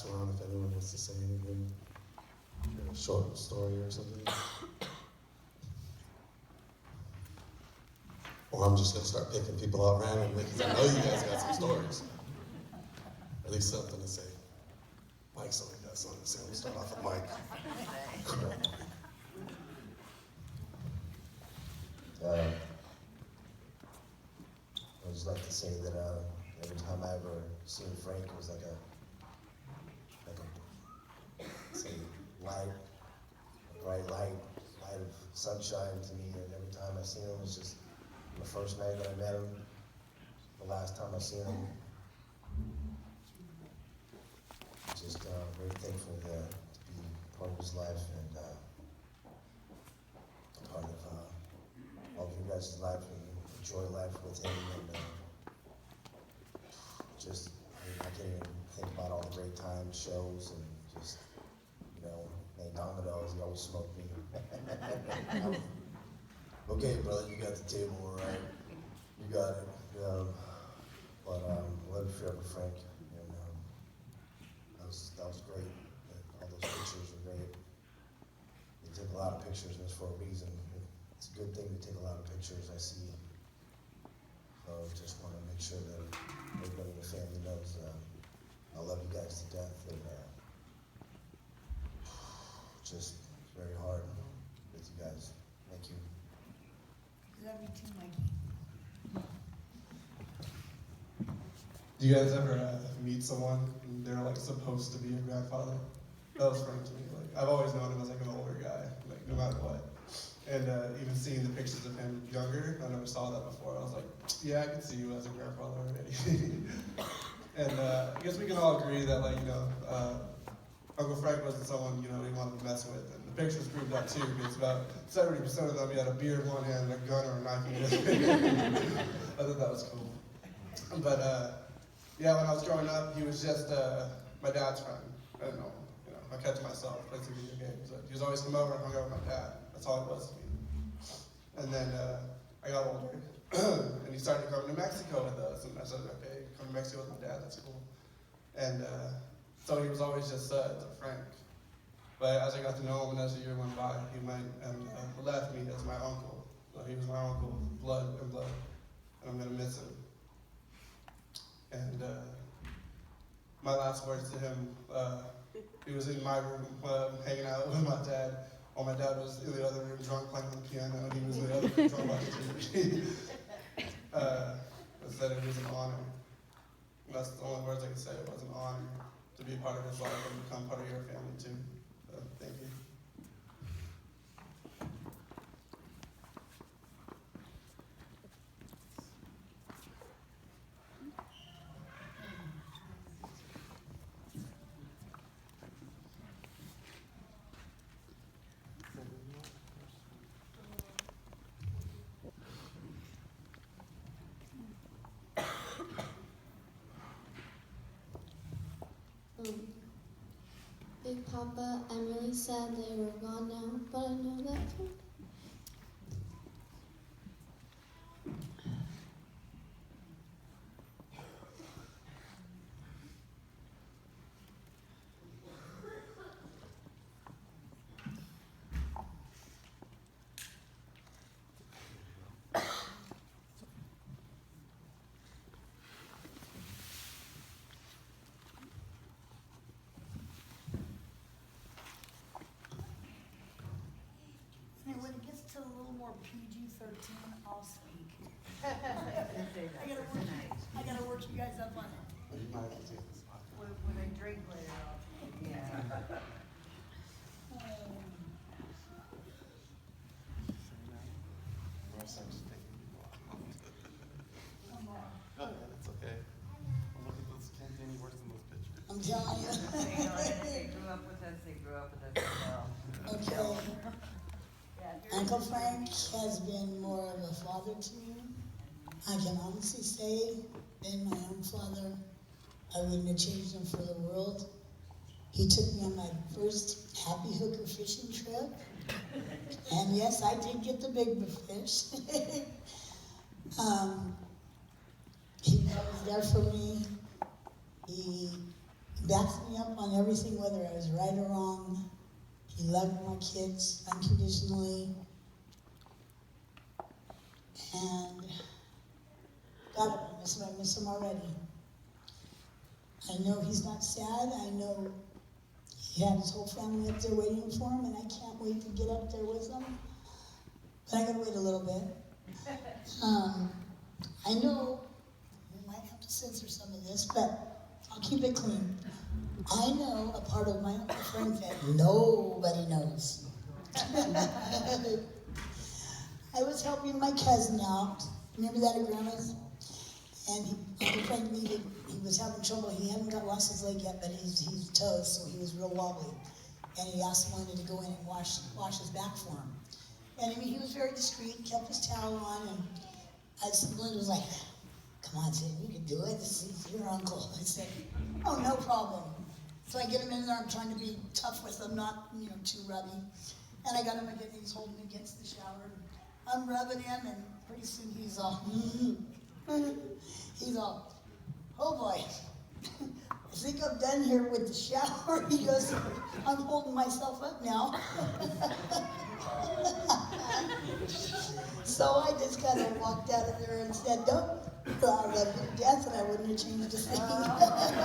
around if anyone wants to say anything, a short story or something. Or I'm just going to start picking people out randomly because I know you guys got some stories. At least something to say. Mike's already got something to say. We'll start off with Mike. I just like to say that every time I ever seen Frank, it was like a say, light, a bright light of sunshine to me. And every time I seen him, it's just the first night that I met him, the last time I seen him. Just very thankful to be part of his life and part of all of you guys' life and enjoy life with him. And just, I can't even think about all the great times, shows, and just, man, Domino's, he always smoked me. Okay, brother, you got the table, all right? You got it. But love you forever, Frank. And that was great. All those pictures were great. You took a lot of pictures, and it's for a reason. It's a good thing to take a lot of pictures, I see. So just want to make sure that everybody in the family knows I love you guys to death, and just very hard with you guys. Thank you. Love you too, Mikey. Do you guys ever meet someone and they're like supposed to be your grandfather? That was funny to me. Like I've always known him as like an older guy, like no matter what. And even seeing the pictures of him younger, I never saw that before. I was like, yeah, I can see you as a grandfather already. And I guess we can all agree that Uncle Frank wasn't someone he wanted to mess with. And the pictures proved that too, because about 70% of them he had a beard in one hand and a gun or a knife in his hand. I thought that was cool. But yeah, when I was growing up, he was just my dad's friend. I didn't know, I kept to myself, played some video games. He was always come over and hung out with my dad. That's all it was to me. And then I got older, and he started coming to Mexico with us. And I said, okay, come to Mexico with my dad, that's cool. And so he was always just Frank. But as I got to know him and as the year went by, he went and left me as my uncle. So he was my uncle, blood and blood, and I'm going to miss him. And my last words to him, he was in my room hanging out with my dad, while my dad was in the other room drunk playing on the piano, and he was in the other room drunk watching TV. I said it was an honor. And that's the only words I could say. It was an honor to be a part of his life and become part of your family too. So, thank you. Big Papa, I'm really sad that you're gone now, but I know that too. When it gets to a little more PG-13, I'll speak. I gotta work you guys up on it. When I drink later, yeah. That's okay. Look at those, can't do any worse than those pictures. I'm telling you. They grew up with us, as well. Okay. Uncle Frank has been more of a father to me. I can honestly say, being my own father, I wouldn't have changed him for the world. He took me on my first happy hooker fishing trip. And yes, I did get the big fish. He was there for me. He He backs me up on everything, whether I was right or wrong. He loved my kids unconditionally. And God, I miss him already. I know he's not sad. I know he had his whole family up there waiting for him, and I can't wait to get up there with them. But I gotta wait a little bit. I know we might have to censor some of this, but I'll keep it clean. I know a part of my Uncle Frank that nobody knows. I was helping my cousin out. Remember that at Grandma's? And Uncle Frank he was having trouble. He hadn't got lost his leg yet, but he's toast, so he was real wobbly. And he asked Melinda to go in and wash his back for him. And I mean, he was very discreet, kept his towel on, and Melinda was like, "Come on, Sid, you can do it. This is your uncle." I said, "Oh, no problem." So I get him in there. I'm trying to be tough with him, not too rubby. And I got him again. He's holding me against the shower. I'm rubbing him, and pretty soon he's all, he's all, "Oh boy, I think I'm done here with the shower." He goes, "I'm holding myself up now." So I just kind of walked out of there and said, "Don't, I love you to death," and I wouldn't have changed a thing.